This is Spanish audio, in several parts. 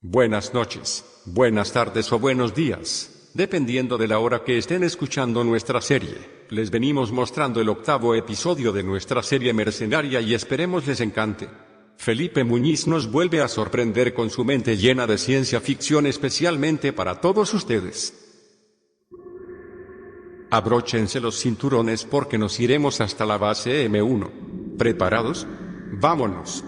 Buenas noches, buenas tardes o buenos días, dependiendo de la hora que estén escuchando nuestra serie. Les venimos mostrando el 8º episodio de nuestra serie mercenaria y esperemos les encante. Felipe Muñiz nos vuelve a sorprender con su mente llena de ciencia ficción especialmente para todos ustedes. Abróchense los cinturones porque nos iremos hasta la base M1. ¿Preparados? ¡Vámonos!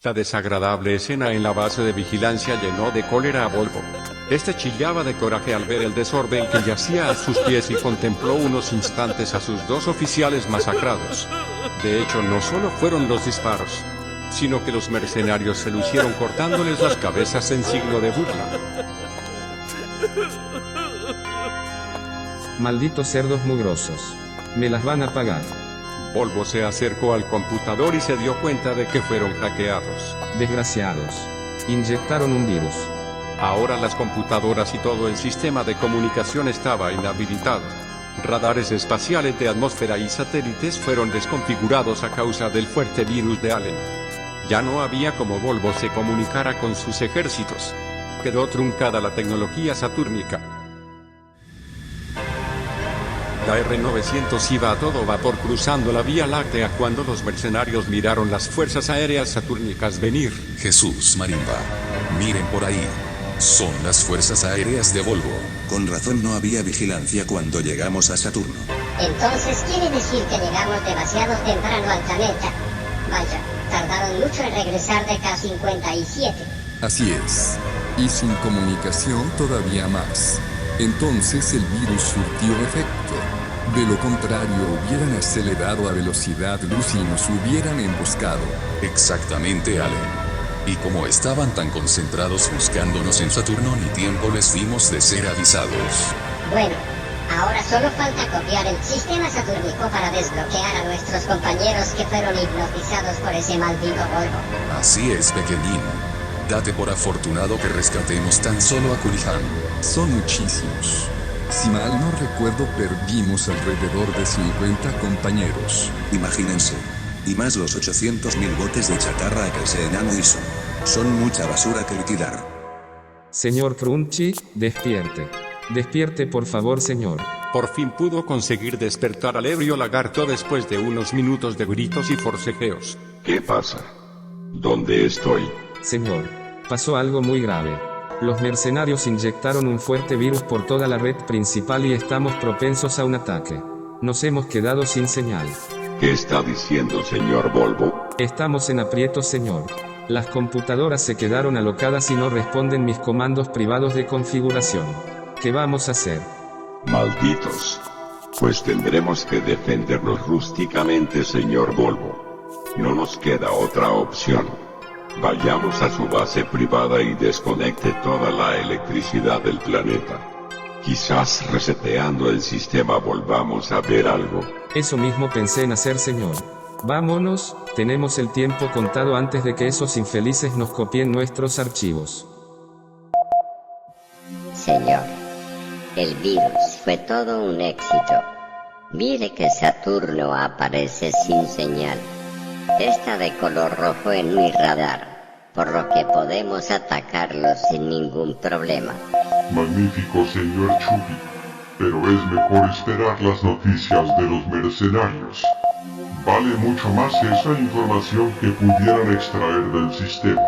La desagradable escena en la base de vigilancia llenó de cólera a Volvo. Este chillaba de coraje al ver el desorden que yacía a sus pies y contempló unos instantes a sus dos oficiales masacrados. De hecho, no solo fueron los disparos, sino que los mercenarios se lucieron cortándoles las cabezas en signo de burla. Malditos cerdos mugrosos. Me las van a pagar. Volvo se acercó al computador y se dio cuenta de que fueron hackeados. Desgraciados. Inyectaron un virus. Ahora las computadoras y todo el sistema de comunicación estaba inhabilitado. Radares espaciales de atmósfera y satélites fueron desconfigurados a causa del fuerte virus de Allen. Ya no había como Volvo se comunicara con sus ejércitos. Quedó truncada la tecnología satúrnica. La R-900 iba a todo vapor cruzando la Vía Láctea cuando los mercenarios miraron las fuerzas aéreas satúrnicas venir. Jesús Marimba. Miren por ahí. Son las fuerzas aéreas de Volvo. Con razón no había vigilancia cuando llegamos a Saturno. Entonces quiere decir que llegamos demasiado temprano al planeta. Vaya, tardaron mucho en regresar de K-57. Así es. Y sin comunicación todavía más. Entonces el virus surtió efecto. De lo contrario, hubieran acelerado a velocidad luz y nos hubieran emboscado. Exactamente, Allen. Y como estaban tan concentrados buscándonos en Saturno, ni tiempo les dimos de ser avisados. Bueno, ahora solo falta copiar el sistema satúrnico para desbloquear a nuestros compañeros que fueron hipnotizados por ese maldito Volvo. Así es, pequeñín. Date por afortunado que rescatemos tan solo a Kulihan. Son muchísimos. Si mal no recuerdo, perdimos alrededor de 50 compañeros. Imagínense. Y más los 800.000 botes de chatarra que ese enano hizo. Son mucha basura que liquidar. Señor Crunchy, despierte. Despierte por favor, señor. Por fin pudo conseguir despertar al ebrio lagarto después de unos minutos de gritos y forcejeos. ¿Qué pasa? ¿Dónde estoy? Señor, pasó algo muy grave. Los mercenarios inyectaron un fuerte virus por toda la red principal y estamos propensos a un ataque. Nos hemos quedado sin señal. ¿Qué está diciendo, señor Volvo? Estamos en aprietos, señor. Las computadoras se quedaron alocadas y no responden mis comandos privados de configuración. ¿Qué vamos a hacer? Malditos. Pues tendremos que defendernos rústicamente, señor Volvo. No nos queda otra opción. Vayamos a su base privada y desconecte toda la electricidad del planeta. Quizás reseteando el sistema volvamos a ver algo. Eso mismo pensé en hacer, señor. Vámonos, tenemos el tiempo contado antes de que esos infelices nos copien nuestros archivos. Señor, el virus fue todo un éxito. Mire que Saturno aparece sin señal. Está de color rojo en mi radar, por lo que podemos atacarlo sin ningún problema. Magnífico, señor Chubi, pero es mejor esperar las noticias de los mercenarios. Vale mucho más esa información que pudieran extraer del sistema.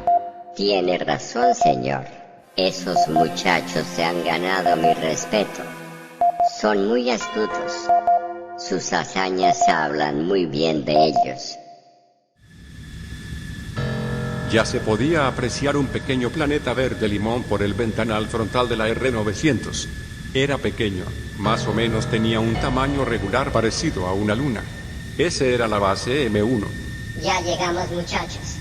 Tiene razón, señor. Esos muchachos se han ganado mi respeto. Son muy astutos. Sus hazañas hablan muy bien de ellos. Ya se podía apreciar un pequeño planeta verde limón por el ventanal frontal de la R-900. Era pequeño, más o menos tenía un tamaño regular parecido a una luna. Ese era la base M1. Ya llegamos, muchachos.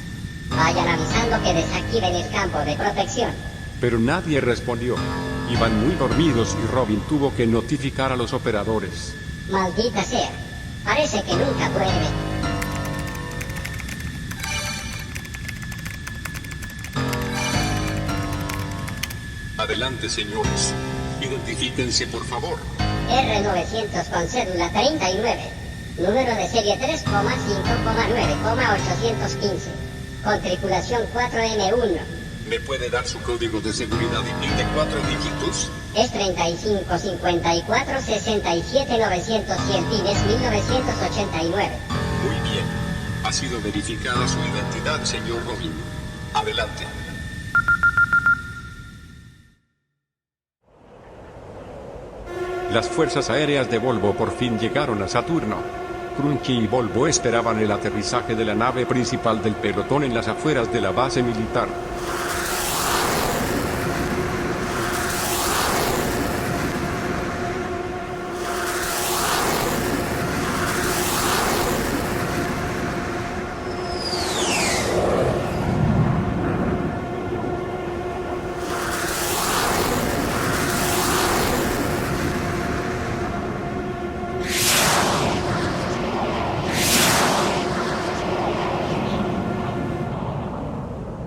Vayan avisando que desactiven el campo de protección. Pero nadie respondió. Iban muy dormidos y Robin tuvo que notificar a los operadores. Maldita sea. Parece que nunca duerme. Adelante, señores. Identifíquense, por favor. R900 con cédula 39. Número de serie 3,5,9,815. Con tripulación 4M1. ¿Me puede dar su código de seguridad y PIN de 4 dígitos? Es 35 54 67 900 y el PIN es 1989. Muy bien. Ha sido verificada su identidad, señor Robin. Adelante. Las fuerzas aéreas de Volvo por fin llegaron a Saturno. Crunchy y Volvo esperaban el aterrizaje de la nave principal del pelotón en las afueras de la base militar.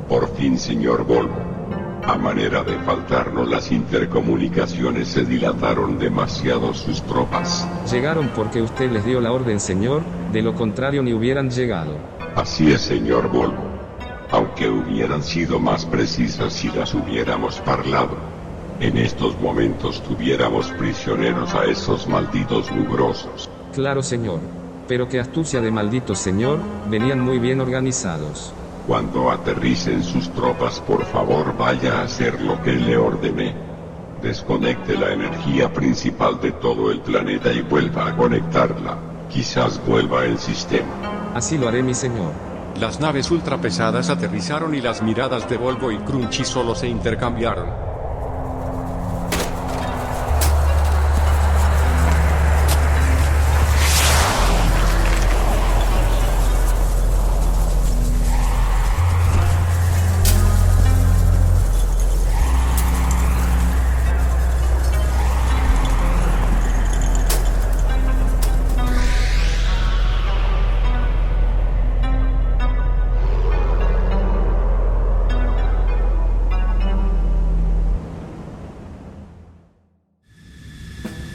Por fin, señor Volvo. A manera de faltarnos las intercomunicaciones, se dilataron demasiado sus tropas. Llegaron porque usted les dio la orden, señor, de lo contrario ni hubieran llegado. Así es, señor Volvo. Aunque hubieran sido más precisas si las hubiéramos parlado. En estos momentos tuviéramos prisioneros a esos malditos mugrosos. Claro, señor. Pero qué astucia de malditos, señor, venían muy bien organizados. Cuando aterricen sus tropas, por favor vaya a hacer lo que le ordené. Desconecte la energía principal de todo el planeta y vuelva a conectarla. Quizás vuelva el sistema. Así lo haré, mi señor. Las naves ultrapesadas aterrizaron y las miradas de Volvo y Crunchy solo se intercambiaron.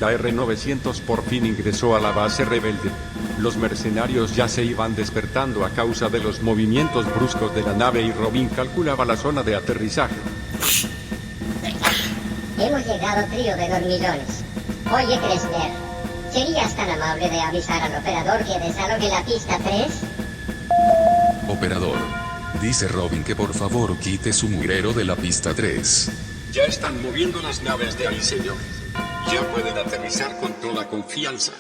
La R-900 por fin ingresó a la base rebelde. Los mercenarios ya se iban despertando a causa de los movimientos bruscos de la nave y Robin calculaba la zona de aterrizaje. Hemos llegado, trío de dormilones. Oye, Kressner, ¿serías tan amable de avisar al operador que desaloje la pista 3? Operador. Dice Robin que por favor quite su mugrero de la pista 3. Ya están moviendo las naves de ahí, señor. Ya pueden aterrizar con toda confianza.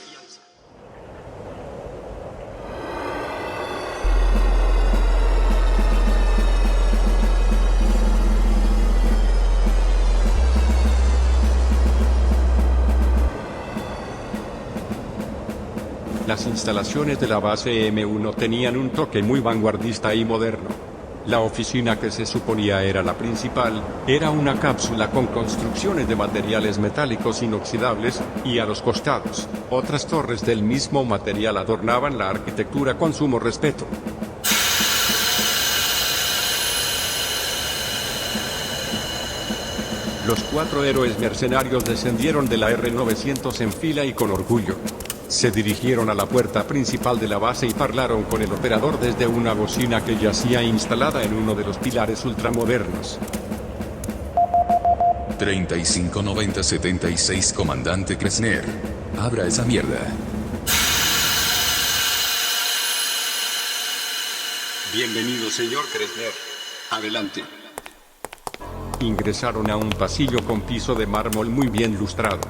Las instalaciones de la base M1 tenían un toque muy vanguardista y moderno. La oficina que se suponía era la principal, era una cápsula con construcciones de materiales metálicos inoxidables, y a los costados, otras torres del mismo material adornaban la arquitectura con sumo respeto. Los 4 héroes mercenarios descendieron de la R-900 en fila y con orgullo. Se dirigieron a la puerta principal de la base y parlaron con el operador desde una bocina que yacía instalada en uno de los pilares ultramodernos. 359076 Comandante Kressner. Abra esa mierda. Bienvenido, señor Kressner. Adelante. Ingresaron a un pasillo con piso de mármol muy bien lustrado.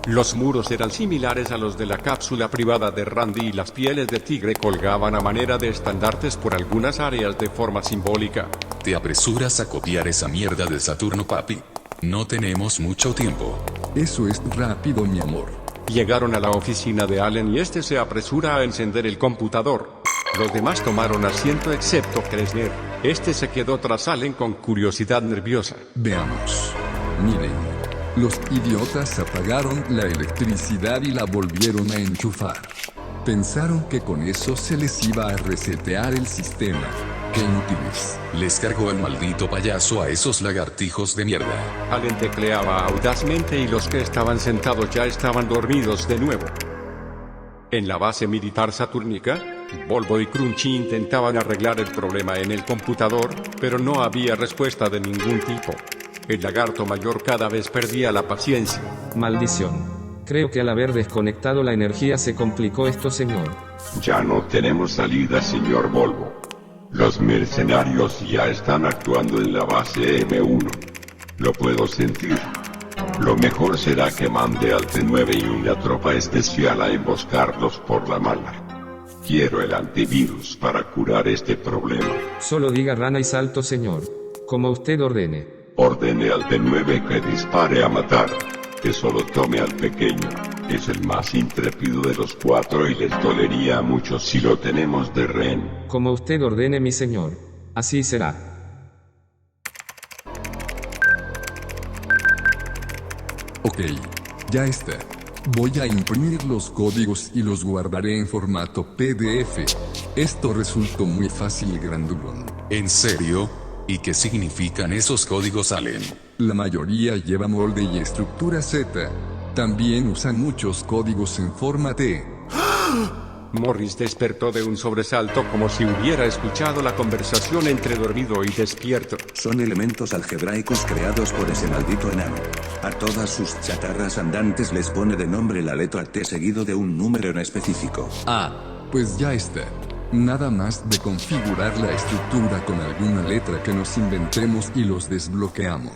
Los muros eran similares a los de la cápsula privada de Randy y las pieles de tigre colgaban a manera de estandartes por algunas áreas de forma simbólica. ¿Te apresuras a copiar esa mierda de Saturno, papi? No tenemos mucho tiempo. Eso es rápido, mi amor. Llegaron a la oficina de Allen y este se apresura a encender el computador. Los demás tomaron asiento excepto Kressner. Este se quedó tras Allen con curiosidad nerviosa. Veamos. Miren. Los idiotas apagaron la electricidad y la volvieron a enchufar. Pensaron que con eso se les iba a resetear el sistema. ¡Qué inútiles! Les cargó el maldito payaso a esos lagartijos de mierda. Allen tecleaba audazmente y los que estaban sentados ya estaban dormidos de nuevo. En la base militar saturnica, Volvo y Crunchy intentaban arreglar el problema en el computador, pero no había respuesta de ningún tipo. El lagarto mayor cada vez perdía la paciencia. Maldición. Creo que al haber desconectado la energía se complicó esto, señor. Ya no tenemos salida, señor Volvo. Los mercenarios ya están actuando en la base M1. Lo puedo sentir. Lo mejor será que mande al T9 y una tropa especial a emboscarlos por la mala. Quiero el antivirus para curar este problema. Solo diga rana y salto, señor. Como usted ordene. Ordene al T9 que dispare a matar, que solo tome al pequeño. Es el más intrépido de los 4 y les dolería mucho si lo tenemos de rehén. Como usted ordene, mi señor. Así será. Ok, ya está. Voy a imprimir los códigos y los guardaré en formato PDF. Esto resultó muy fácil, grandulón. ¿En serio? ¿Y qué significan esos códigos, Allen? La mayoría lleva molde y estructura Z. También usan muchos códigos en forma T. Morris despertó de un sobresalto como si hubiera escuchado la conversación entre dormido y despierto. Son elementos algebraicos creados por ese maldito enano. A todas sus chatarras andantes les pone de nombre la letra T seguido de un número en específico. Pues ya está. Nada más de configurar la estructura con alguna letra que nos inventemos y los desbloqueamos.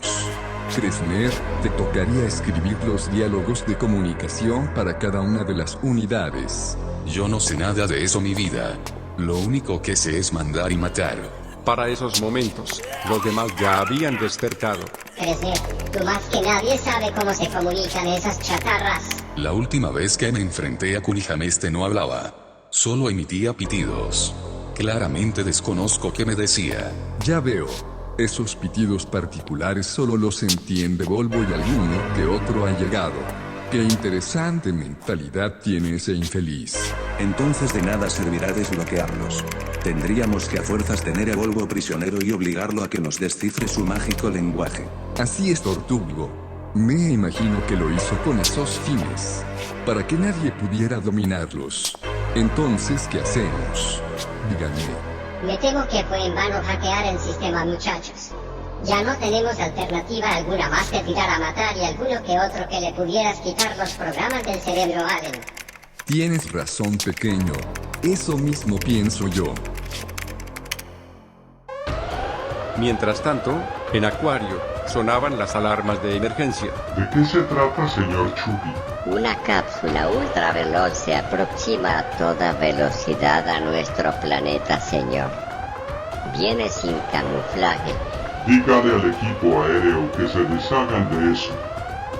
Kressner, te tocaría escribir los diálogos de comunicación para cada una de las unidades. Yo no sé nada de eso, mi vida. Lo único que sé es mandar y matar. Para esos momentos, los demás ya habían despertado. Kressner, tú más que nadie sabe cómo se comunican esas chatarras. La última vez que me enfrenté a Cunningham no hablaba. Solo emitía pitidos. Claramente desconozco qué me decía. Ya veo. Esos pitidos particulares solo los entiende Volvo y alguno que otro ha llegado. Qué interesante mentalidad tiene ese infeliz. Entonces de nada servirá desbloquearlos. Tendríamos que a fuerzas tener a Volvo prisionero y obligarlo a que nos descifre su mágico lenguaje. Así es, Tortugo. Me imagino que lo hizo con esos fines, para que nadie pudiera dominarlos. Entonces, ¿qué hacemos? Díganme. Me temo que fue en vano hackear el sistema, muchachos. Ya no tenemos alternativa alguna más que tirar a matar y alguno que otro que le pudieras quitar los programas del cerebro a Allen. Tienes razón, pequeño. Eso mismo pienso yo. Mientras tanto, en Acuario, sonaban las alarmas de emergencia. ¿De qué se trata, señor Chubby? Una cápsula ultraveloz se aproxima a toda velocidad a nuestro planeta, señor. Viene sin camuflaje. Dígale al equipo aéreo que se deshagan de eso.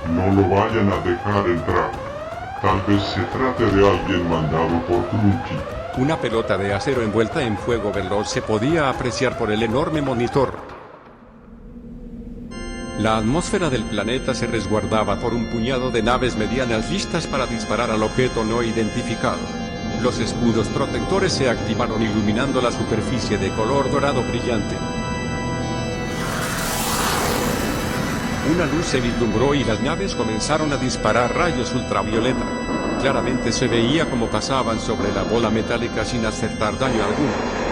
No lo vayan a dejar entrar. Tal vez se trate de alguien mandado por Grunty. Una pelota de acero envuelta en fuego veloz se podía apreciar por el enorme monitor. La atmósfera del planeta se resguardaba por un puñado de naves medianas listas para disparar al objeto no identificado. Los escudos protectores se activaron iluminando la superficie de color dorado brillante. Una luz se vislumbró y las naves comenzaron a disparar rayos ultravioleta. Claramente se veía cómo pasaban sobre la bola metálica sin acertar daño alguno.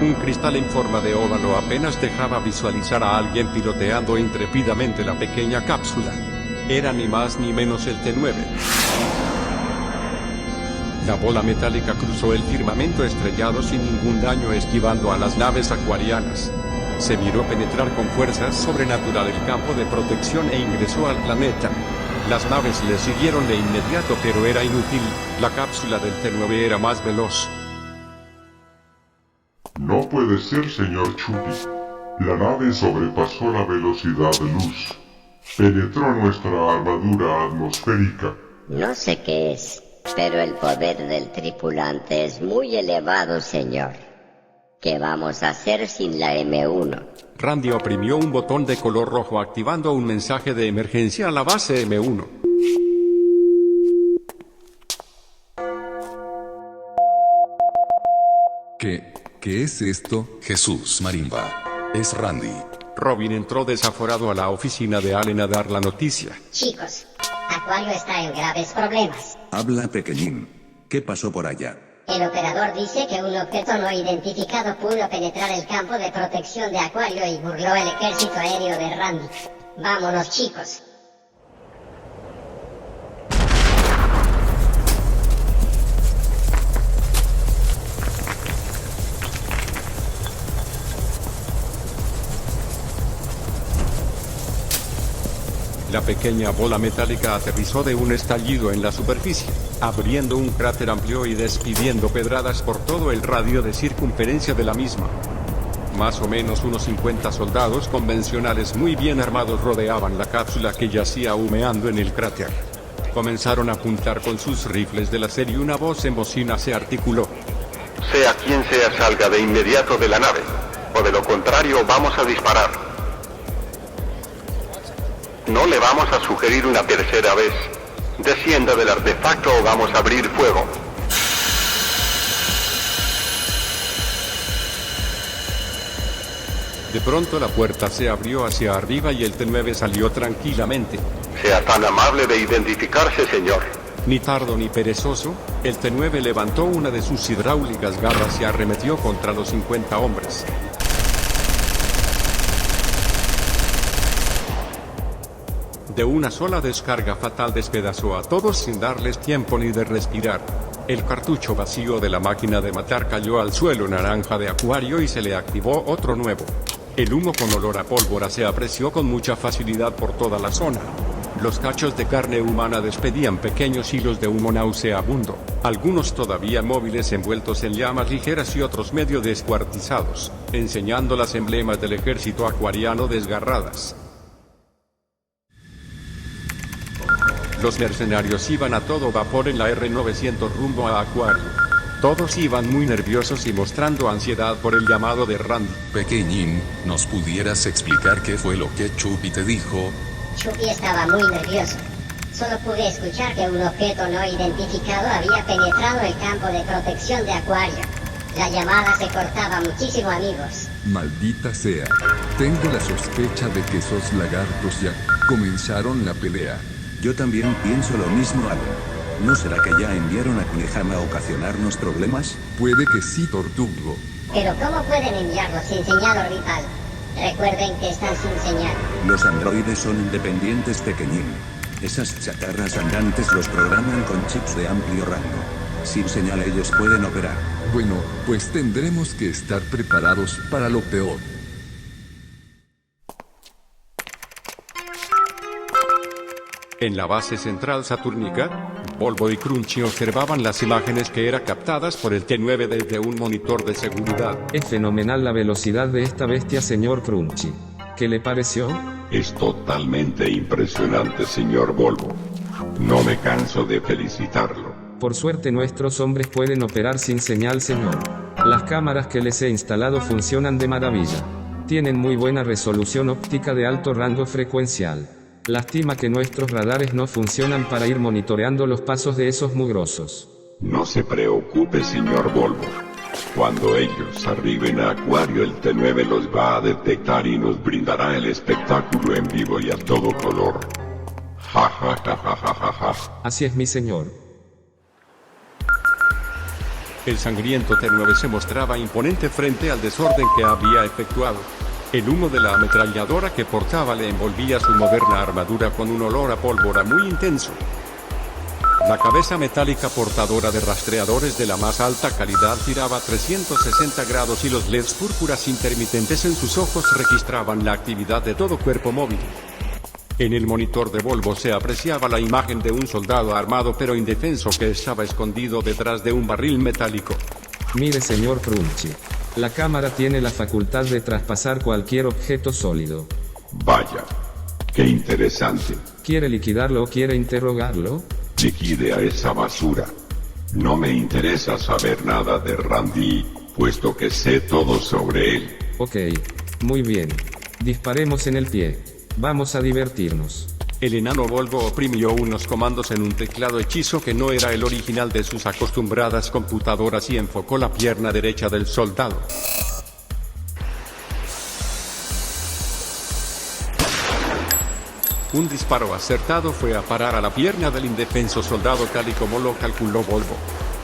Un cristal en forma de óvalo apenas dejaba visualizar a alguien piloteando intrépidamente la pequeña cápsula. Era ni más ni menos el T-9. La bola metálica cruzó el firmamento estrellado sin ningún daño, esquivando a las naves acuarianas. Se miró penetrar con fuerzas sobrenatural el campo de protección e ingresó al planeta. Las naves le siguieron de inmediato, pero era inútil. La cápsula del T-9 era más veloz. No puede ser, señor Chubby. La nave sobrepasó la velocidad de luz. Penetró nuestra armadura atmosférica. No sé qué es, pero el poder del tripulante es muy elevado, señor. ¿Qué vamos a hacer sin la M1? Randy oprimió un botón de color rojo activando un mensaje de emergencia a la base M1. ¿Qué es esto? Jesús Marimba. Es Randy. Robin entró desaforado a la oficina de Allen a dar la noticia. Chicos, Acuario está en graves problemas. Habla, pequeñín. ¿Qué pasó por allá? El operador dice que un objeto no identificado pudo penetrar el campo de protección de Acuario y burló el ejército aéreo de Randy. Vámonos, chicos. La pequeña bola metálica aterrizó de un estallido en la superficie, abriendo un cráter amplio y despidiendo pedradas por todo el radio de circunferencia de la misma. Más o menos unos 50 soldados convencionales muy bien armados rodeaban la cápsula que yacía humeando en el cráter. Comenzaron a apuntar con sus rifles de láser y una voz en bocina se articuló. Sea quien sea, salga de inmediato de la nave, o de lo contrario vamos a disparar. No le vamos a sugerir una tercera vez. Descienda del artefacto o vamos a abrir fuego. De pronto la puerta se abrió hacia arriba y el T-9 salió tranquilamente. Sea tan amable de identificarse, señor. Ni tardo ni perezoso, el T-9 levantó una de sus hidráulicas garras y arremetió contra los 50 hombres. De una sola descarga fatal despedazó a todos sin darles tiempo ni de respirar. El cartucho vacío de la máquina de matar cayó al suelo naranja de Acuario y se le activó otro nuevo. El humo con olor a pólvora se apreció con mucha facilidad por toda la zona. Los cachos de carne humana despedían pequeños hilos de humo nauseabundo, algunos todavía móviles envueltos en llamas ligeras y otros medio descuartizados, enseñando las emblemas del ejército acuariano desgarradas. Los mercenarios iban a todo vapor en la R-900 rumbo a Acuario. Todos iban muy nerviosos y mostrando ansiedad por el llamado de Randy. Pequeñín, ¿nos pudieras explicar qué fue lo que Chubby te dijo? Chubby estaba muy nervioso. Solo pude escuchar que un objeto no identificado había penetrado el campo de protección de Acuario. La llamada se cortaba muchísimo, amigos. Maldita sea. Tengo la sospecha de que esos lagartos ya comenzaron la pelea. Yo también pienso lo mismo, Alan. ¿No será que ya enviaron a Kunihama a ocasionarnos problemas? Puede que sí, Tortugo. Pero ¿cómo pueden enviarlos sin señal orbital? Recuerden que están sin señal. Los androides son independientes, pequeñín. Esas chatarras andantes los programan con chips de amplio rango. Sin señal ellos pueden operar. Bueno, pues tendremos que estar preparados para lo peor. En la base central saturnica, Volvo y Crunchy observaban las imágenes que eran captadas por el T9 desde un monitor de seguridad. Es fenomenal la velocidad de esta bestia, señor Crunchy. ¿Qué le pareció? Es totalmente impresionante, señor Volvo. No me canso de felicitarlo. Por suerte nuestros hombres pueden operar sin señal, señor. Las cámaras que les he instalado funcionan de maravilla. Tienen muy buena resolución óptica de alto rango frecuencial. Lástima que nuestros radares no funcionan para ir monitoreando los pasos de esos mugrosos. No se preocupe, señor Volvo. Cuando ellos arriben a Acuario, el T9 los va a detectar y nos brindará el espectáculo en vivo y a todo color. Ja ja ja ja ja ja ja. Así es, mi señor. El sangriento T9 se mostraba imponente frente al desorden que había efectuado. El humo de la ametralladora que portaba le envolvía su moderna armadura con un olor a pólvora muy intenso. La cabeza metálica portadora de rastreadores de la más alta calidad giraba a 360 grados y los LEDs púrpuras intermitentes en sus ojos registraban la actividad de todo cuerpo móvil. En el monitor de Volvo se apreciaba la imagen de un soldado armado pero indefenso que estaba escondido detrás de un barril metálico. Mire, señor Crunchy. La cámara tiene la facultad de traspasar cualquier objeto sólido. Vaya, qué interesante. ¿Quiere liquidarlo o quiere interrogarlo? Liquide a esa basura. No me interesa saber nada de Randy, puesto que sé todo sobre él. Ok, muy bien. Disparemos en el pie. Vamos a divertirnos. El enano Volvo oprimió unos comandos en un teclado hechizo que no era el original de sus acostumbradas computadoras y enfocó la pierna derecha del soldado. Un disparo acertado fue a parar a la pierna del indefenso soldado tal y como lo calculó Volvo.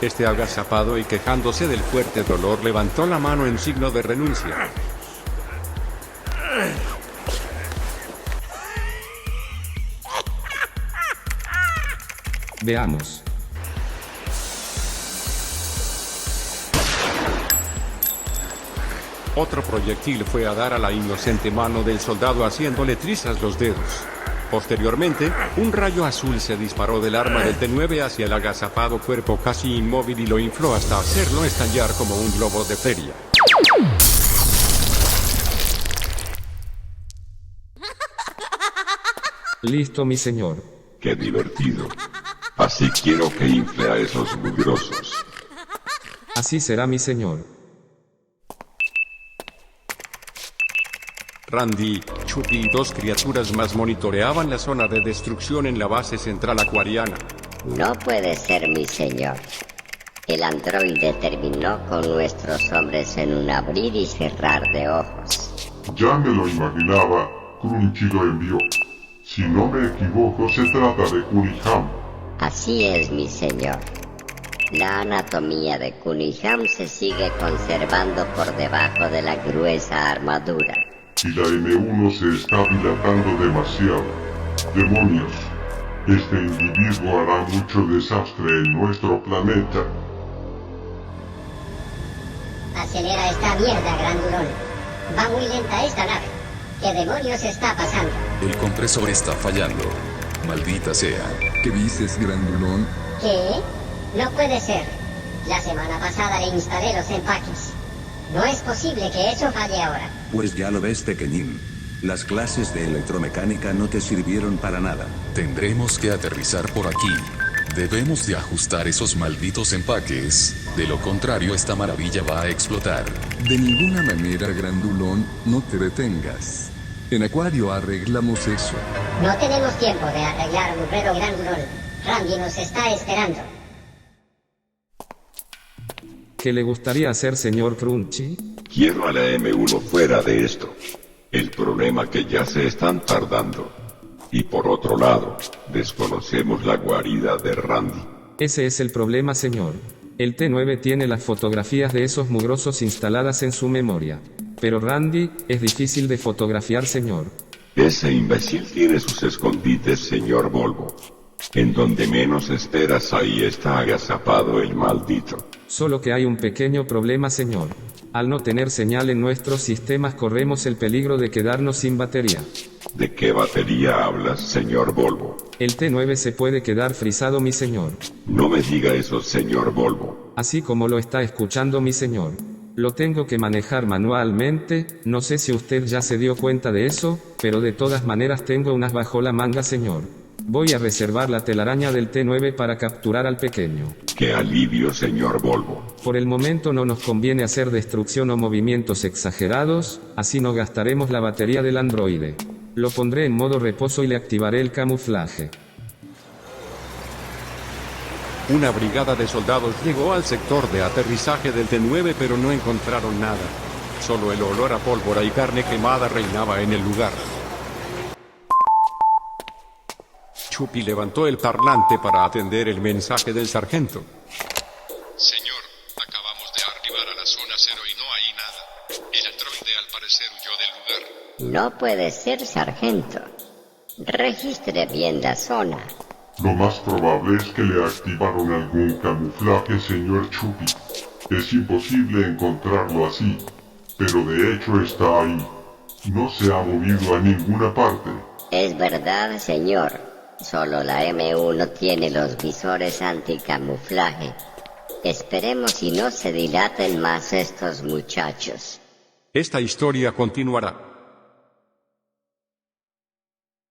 Este, agazapado y quejándose del fuerte dolor, levantó la mano en signo de renuncia. Veamos. Otro proyectil fue a dar a la inocente mano del soldado haciéndole trizas los dedos. Posteriormente, un rayo azul se disparó del arma del T9 hacia el agazapado cuerpo casi inmóvil y lo infló hasta hacerlo estallar como un globo de feria. Listo, mi señor. Qué divertido. Así quiero que infle a esos mugrosos. Así será, mi señor. Randy, Chucky y dos criaturas más monitoreaban la zona de destrucción en la base central acuariana. No puede ser, mi señor. El androide terminó con nuestros hombres en un abrir y cerrar de ojos. Ya me lo imaginaba, Crunchy lo envió. Si no me equivoco, se trata de Kunihama. Así es, mi señor. La anatomía de Kunihama se sigue conservando por debajo de la gruesa armadura. Y la N1 se está dilatando demasiado. ¡Demonios! Este individuo hará mucho desastre en nuestro planeta. Acelera esta mierda, grandulón. Va muy lenta esta nave. ¿Qué demonios está pasando? El compresor está fallando. Maldita sea. ¿Qué dices, grandulón? ¿Qué? No puede ser. La semana pasada le instalé los empaques. No es posible que eso falle ahora. Pues ya lo ves, pequeñín. Las clases de electromecánica no te sirvieron para nada. Tendremos que aterrizar por aquí. Debemos de ajustar esos malditos empaques. De lo contrario, esta maravilla va a explotar. De ninguna manera, grandulón, no te detengas. En Acuario arreglamos eso. No tenemos tiempo de arreglar un rero gran grol. Randy nos está esperando. ¿Qué le gustaría hacer, señor Crunchy? Quiero a la M1 fuera de esto. El problema que ya se están tardando. Y por otro lado, desconocemos la guarida de Randy. Ese es el problema, señor. El T9 tiene las fotografías de esos mugrosos instaladas en su memoria. Pero Randy, es difícil de fotografiar, señor. Ese imbécil tiene sus escondites, señor Volvo. En donde menos esperas, ahí está agazapado el maldito. Solo que hay un pequeño problema, señor. Al no tener señal en nuestros sistemas corremos el peligro de quedarnos sin batería. ¿De qué batería hablas, señor Volvo? El T9 se puede quedar frisado, mi señor. No me diga eso, señor Volvo. Así como lo está escuchando, mi señor. Lo tengo que manejar manualmente, no sé si usted ya se dio cuenta de eso, pero de todas maneras tengo unas bajo la manga, señor. Voy a reservar la telaraña del T9 para capturar al pequeño. ¡Qué alivio, señor Volvo! Por el momento no nos conviene hacer destrucción o movimientos exagerados, así no gastaremos la batería del androide. Lo pondré en modo reposo y le activaré el camuflaje. Una brigada de soldados llegó al sector de aterrizaje del T9 pero no encontraron nada. Solo el olor a pólvora y carne quemada reinaba en el lugar. Chupi levantó el parlante para atender el mensaje del sargento. Señor, acabamos de arribar a la zona 0 y no hay nada. El androide al parecer huyó del lugar. No puede ser, sargento. Registre bien la zona. Lo más probable es que le activaron algún camuflaje, señor Chupi. Es imposible encontrarlo así, pero de hecho está ahí. No se ha movido a ninguna parte. Es verdad, señor. Solo la M1 tiene los visores anticamuflaje. Esperemos y no se dilaten más estos muchachos. Esta historia continuará.